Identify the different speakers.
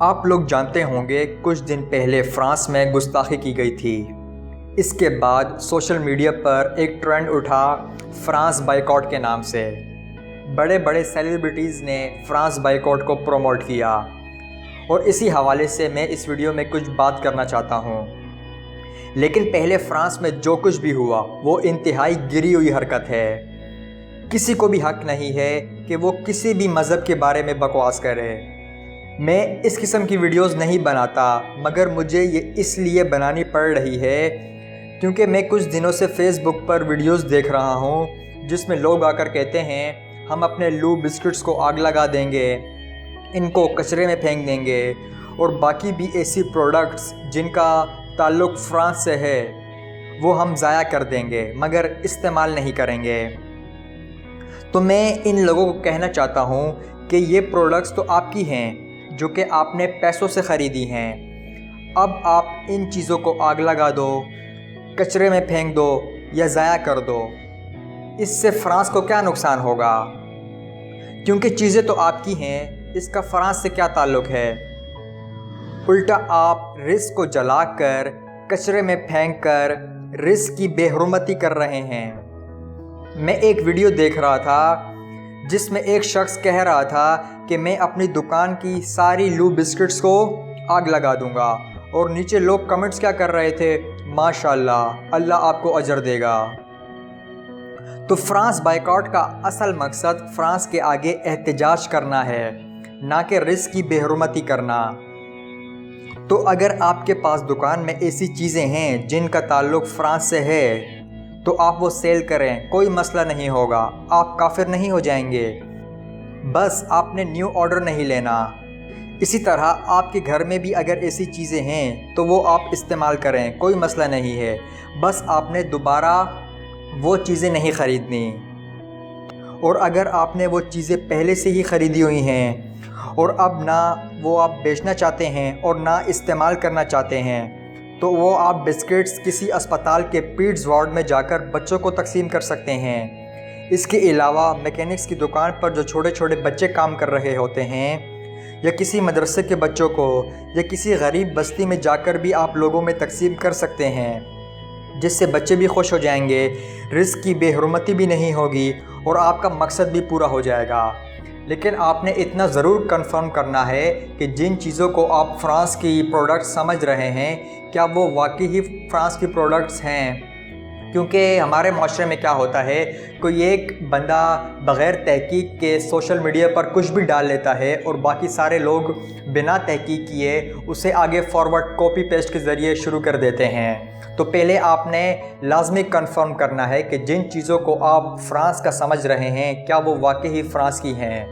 Speaker 1: آپ لوگ جانتے ہوں گے کچھ دن پہلے فرانس میں گستاخی کی گئی تھی۔ اس کے بعد سوشل میڈیا پر ایک ٹرینڈ اٹھا فرانس بائیکاٹ کے نام سے۔ بڑے بڑے سیلیبریٹیز نے فرانس بائیکاٹ کو پروموٹ کیا اور اسی حوالے سے میں اس ویڈیو میں کچھ بات کرنا چاہتا ہوں۔ لیکن پہلے فرانس میں جو کچھ بھی ہوا وہ انتہائی گری ہوئی حرکت ہے۔ کسی کو بھی حق نہیں ہے کہ وہ کسی بھی مذہب کے بارے میں بکواس کرے۔ میں اس قسم کی ویڈیوز نہیں بناتا، مگر مجھے یہ اس لیے بنانی پڑ رہی ہے کیونکہ میں کچھ دنوں سے فیس بک پر ویڈیوز دیکھ رہا ہوں جس میں لوگ آ کر کہتے ہیں ہم اپنے لو بسکٹس کو آگ لگا دیں گے، ان کو کچرے میں پھینک دیں گے اور باقی بھی ایسی پروڈکٹس جن کا تعلق فرانس سے ہے وہ ہم ضائع کر دیں گے مگر استعمال نہیں کریں گے۔ تو میں ان لوگوں کو کہنا چاہتا ہوں کہ یہ پروڈکٹس تو آپ کی ہیں جو کہ آپ نے پیسوں سے خریدی ہیں۔ اب آپ ان چیزوں کو آگ لگا دو، کچرے میں پھینک دو یا ضائع کر دو، اس سے فرانس کو کیا نقصان ہوگا؟ کیونکہ چیزیں تو آپ کی ہیں، اس کا فرانس سے کیا تعلق ہے؟ الٹا آپ رزق کو جلا کر کچرے میں پھینک کر رزق کی بے حرمتی کر رہے ہیں۔ میں ایک ویڈیو دیکھ رہا تھا جس میں ایک شخص کہہ رہا تھا کہ میں اپنی دکان کی ساری لو بسکٹس کو آگ لگا دوں گا، اور نیچے لوگ کمنٹس کیا کر رہے تھے؟ ماشاءاللہ، اللہ آپ کو اجر دے گا۔ تو فرانس بائیکاٹ کا اصل مقصد فرانس کے آگے احتجاج کرنا ہے، نہ کہ رزق کی بے حرمتی کرنا۔ تو اگر آپ کے پاس دکان میں ایسی چیزیں ہیں جن کا تعلق فرانس سے ہے تو آپ وہ سیل کریں، کوئی مسئلہ نہیں ہوگا، آپ کافر نہیں ہو جائیں گے۔ بس آپ نے نیو آرڈر نہیں لینا۔ اسی طرح آپ کے گھر میں بھی اگر ایسی چیزیں ہیں تو وہ آپ استعمال کریں، کوئی مسئلہ نہیں ہے، بس آپ نے دوبارہ وہ چیزیں نہیں خریدنی۔ اور اگر آپ نے وہ چیزیں پہلے سے ہی خریدی ہوئی ہیں اور اب نہ وہ آپ بیچنا چاہتے ہیں اور نہ استعمال کرنا چاہتے ہیں تو وہ آپ بسکٹس کسی اسپتال کے پیڈز وارڈ میں جا کر بچوں کو تقسیم کر سکتے ہیں۔ اس کے علاوہ میکینکس کی دکان پر جو چھوٹے چھوٹے بچے کام کر رہے ہوتے ہیں یا کسی مدرسے کے بچوں کو یا کسی غریب بستی میں جا کر بھی آپ لوگوں میں تقسیم کر سکتے ہیں، جس سے بچے بھی خوش ہو جائیں گے، رزق کی بے حرمتی بھی نہیں ہوگی اور آپ کا مقصد بھی پورا ہو جائے گا۔ لیکن آپ نے اتنا ضرور کنفرم کرنا ہے کہ جن چیزوں کو آپ فرانس کی پروڈکٹس سمجھ رہے ہیں کیا وہ واقعی ہی فرانس کی پروڈکٹس ہیں۔ کیونکہ ہمارے معاشرے میں کیا ہوتا ہے، کوئی ایک بندہ بغیر تحقیق کے سوشل میڈیا پر کچھ بھی ڈال لیتا ہے اور باقی سارے لوگ بنا تحقیق کیے اسے آگے فارورڈ کاپی پیسٹ کے ذریعے شروع کر دیتے ہیں۔ تو پہلے آپ نے لازمی کنفرم کرنا ہے کہ جن چیزوں کو آپ فرانس کا سمجھ رہے ہیں کیا وہ واقعی فرانس کی ہیں۔